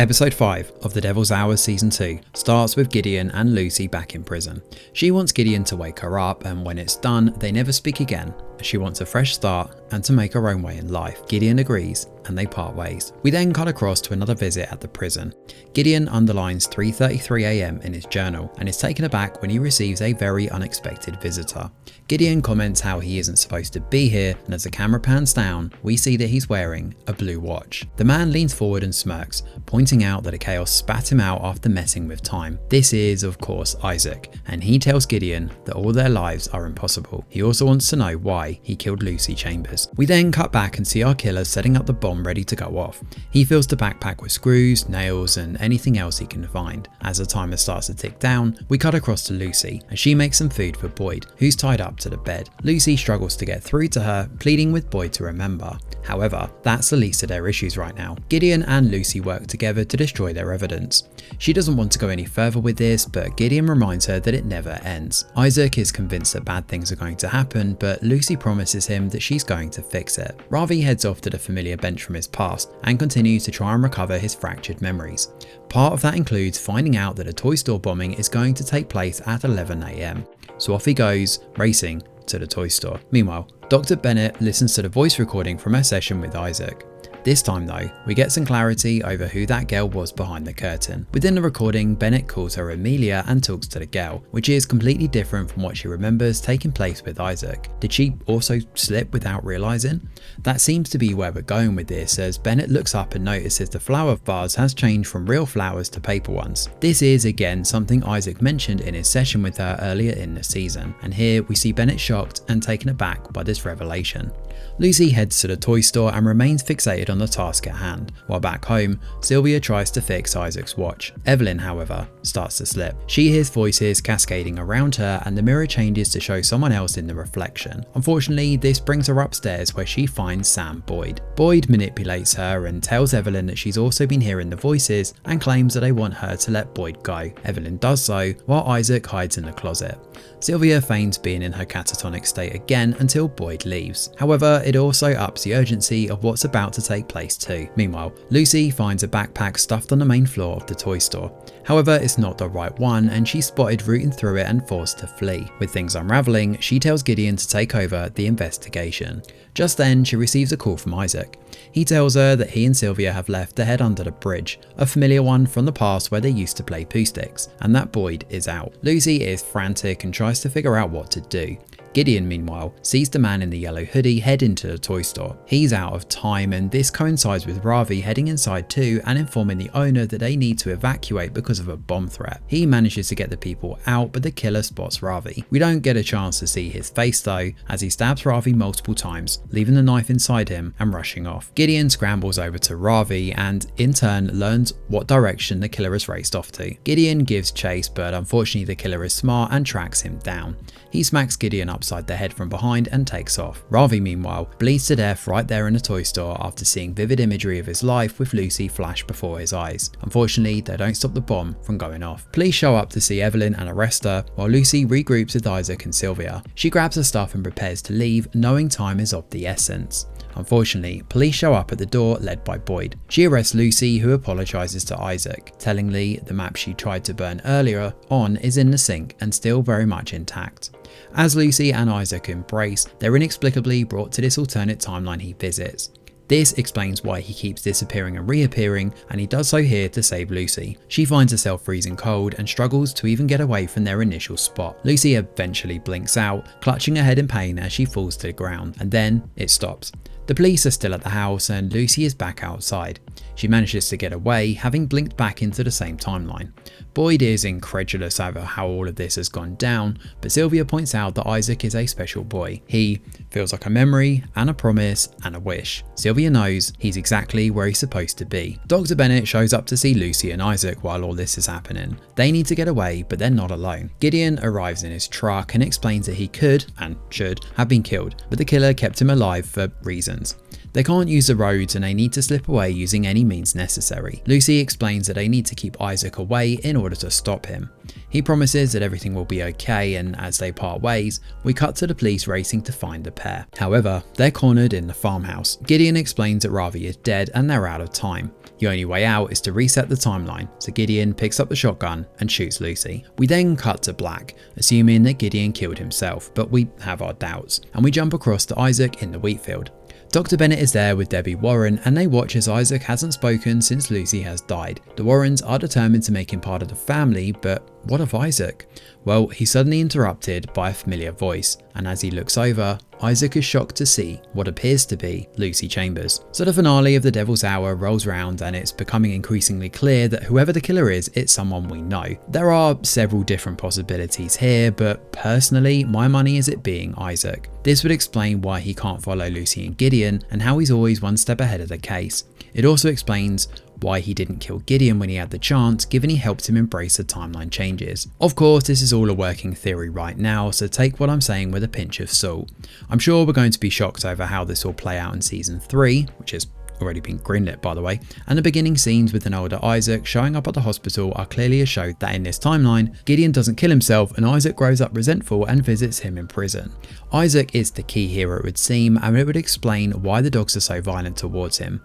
Episode 5 of The Devil's Hour Season 2 starts with Gideon and Lucy back in prison. She wants Gideon to wake her up, and when it's done, they never speak again. She wants a fresh start and to make her own way in life. Gideon agrees and they part ways. We then cut across to another visit at the prison. Gideon underlines 3:33 AM in his journal and is taken aback when he receives a very unexpected visitor. Gideon comments how he isn't supposed to be here, and as the camera pans down, we see that he's wearing a blue watch. The man leans forward and smirks, pointing out that a chaos spat him out after messing with time. This is, of course, Isaac, and he tells Gideon that all their lives are impossible. He also wants to know why he killed Lucy Chambers. We then cut back and see our killer setting up the bomb ready to go off. He fills the backpack with screws, nails, and anything else he can find. As the timer starts to tick down, we cut across to Lucy as she makes some food for Boyd, who's tied up to the bed. Lucy struggles to get through to her, pleading with Boyd to remember. However, that's the least of their issues right now. Gideon and Lucy work together to destroy their evidence. She doesn't want to go any further with this, but Gideon reminds her that it never ends. Isaac is convinced that bad things are going to happen, but Lucy promises him that she's going to fix it. Ravi heads off to the familiar bench from his past and continues to try and recover his fractured memories. Part of that includes finding out that a toy store bombing is going to take place at 11 AM. So off he goes, racing to the toy store. Meanwhile, Dr. Bennett listens to the voice recording from her session with Isaac. This time though, we get some clarity over who that girl was behind the curtain. Within the recording, Bennett calls her Amelia and talks to the girl, which is completely different from what she remembers taking place with Isaac. Did she also slip without realizing? That seems to be where we're going with this, as Bennett looks up and notices the flower vase has changed from real flowers to paper ones. This is again something Isaac mentioned in his session with her earlier in the season, and here we see Bennett shocked and taken aback by this revelation. Lucy heads to the toy store and remains fixated on the task at hand, while back home, Sylvia tries to fix Isaac's watch. Evelyn, however, starts to slip. She hears voices cascading around her and the mirror changes to show someone else in the reflection. Unfortunately, this brings her upstairs where she finds Sam Boyd. Boyd manipulates her and tells Evelyn that she's also been hearing the voices and claims that they want her to let Boyd go. Evelyn does so, while Isaac hides in the closet. Sylvia feigns being in her catatonic state again until Boyd leaves. However, it also ups the urgency of what's about to take place too. Meanwhile, Lucy finds a backpack stuffed on the main floor of the toy store. However, it's not the right one and she's spotted rooting through it and forced to flee. With things unraveling, she tells Gideon to take over the investigation. Just then, she receives a call from Isaac. He tells her that he and Sylvia have left to head under the bridge, a familiar one from the past where they used to play poo sticks, and that Boyd is out. Lucy is frantic and tries to figure out what to do. Gideon, meanwhile, sees the man in the yellow hoodie head into the toy store. He's out of time, and this coincides with Ravi heading inside too and informing the owner that they need to evacuate because of a bomb threat. He manages to get the people out, but the killer spots Ravi. We don't get a chance to see his face though, as he stabs Ravi multiple times, leaving the knife inside him and rushing off. Gideon scrambles over to Ravi and, in turn, learns what direction the killer has raced off to. Gideon gives chase, but unfortunately the killer is smart and tracks him down. He smacks Gideon upside the head from behind and takes off. Ravi, meanwhile, bleeds to death right there in the toy store after seeing vivid imagery of his life with Lucy flash before his eyes. Unfortunately, they don't stop the bomb from going off. Police show up to see Evelyn and arrest her, while Lucy regroups with Isaac and Sylvia. She grabs her stuff and prepares to leave, knowing time is of the essence. Unfortunately, police show up at the door led by Boyd. She arrests Lucy, who apologizes to Isaac. Tellingly, the map she tried to burn earlier on is in the sink and still very much intact. As Lucy and Isaac embrace, they're inexplicably brought to this alternate timeline he visits. This explains why he keeps disappearing and reappearing, and he does so here to save Lucy. She finds herself freezing cold and struggles to even get away from their initial spot. Lucy eventually blinks out, clutching her head in pain as she falls to the ground, and then it stops. The police are still at the house and Lucy is back outside. She manages to get away, having blinked back into the same timeline. Boyd is incredulous over how all of this has gone down, but Sylvia points out that Isaac is a special boy. He feels like a memory and a promise and a wish. Sylvia knows he's exactly where he's supposed to be. Dr. Bennett shows up to see Lucy and Isaac while all this is happening. They need to get away, but they're not alone. Gideon arrives in his truck and explains that he could, and should, have been killed, but the killer kept him alive for reasons. They can't use the roads and they need to slip away using any means necessary. Lucy explains that they need to keep Isaac away in order to stop him. He promises that everything will be okay, and as they part ways, we cut to the police racing to find the pair. However, they're cornered in the farmhouse. Gideon explains that Ravi is dead and they're out of time. The only way out is to reset the timeline, so Gideon picks up the shotgun and shoots Lucy. We then cut to black, assuming that Gideon killed himself, but we have our doubts, and we jump across to Isaac in the wheat field. Dr. Bennett is there with Debbie Warren, and they watch as Isaac hasn't spoken since Lucy has died. The Warrens are determined to make him part of the family, but what of Isaac? Well, he's suddenly interrupted by a familiar voice, and as he looks over, Isaac is shocked to see what appears to be Lucy Chambers. So the finale of The Devil's Hour rolls round, and it's becoming increasingly clear that whoever the killer is, it's someone we know. There are several different possibilities here, but personally, my money is it being Isaac. This would explain why he can't follow Lucy and Gideon, and how he's always one step ahead of the case. It also explains why he didn't kill Gideon when he had the chance, given he helped him embrace the timeline changes. Of course, this is all a working theory right now, so take what I'm saying with a pinch of salt. I'm sure we're going to be shocked over how this will play out in season 3, which has already been greenlit by the way, and the beginning scenes with an older Isaac showing up at the hospital are clearly a show that in this timeline, Gideon doesn't kill himself and Isaac grows up resentful and visits him in prison. Isaac is the key here, it would seem, and it would explain why the dogs are so violent towards him.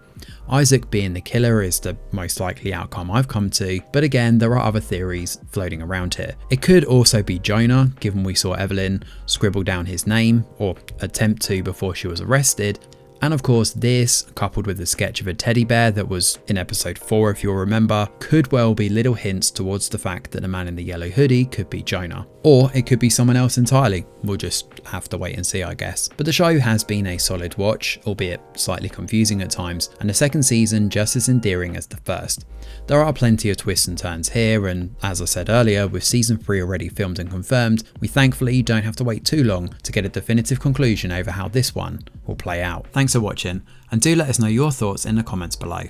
Isaac being the killer is the most likely outcome I've come to, but again, there are other theories floating around here. It could also be Jonah, given we saw Evelyn scribble down his name, or attempt to before she was arrested. And of course this, coupled with the sketch of a teddy bear that was in episode 4 if you'll remember, could well be little hints towards the fact that the man in the yellow hoodie could be Jonah. Or it could be someone else entirely. We'll just have to wait and see, I guess. But the show has been a solid watch, albeit slightly confusing at times, and the second season just as endearing as the first. There are plenty of twists and turns here, and as I said earlier, with season 3 already filmed and confirmed, we thankfully don't have to wait too long to get a definitive conclusion over how this one will play out. Thanks for watching, and do let us know your thoughts in the comments below.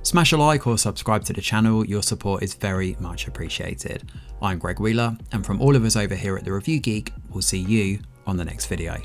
Smash a like or subscribe to the channel, your support is very much appreciated. I'm Greg Wheeler, and from all of us over here at The Review Geek, we'll see you on the next video.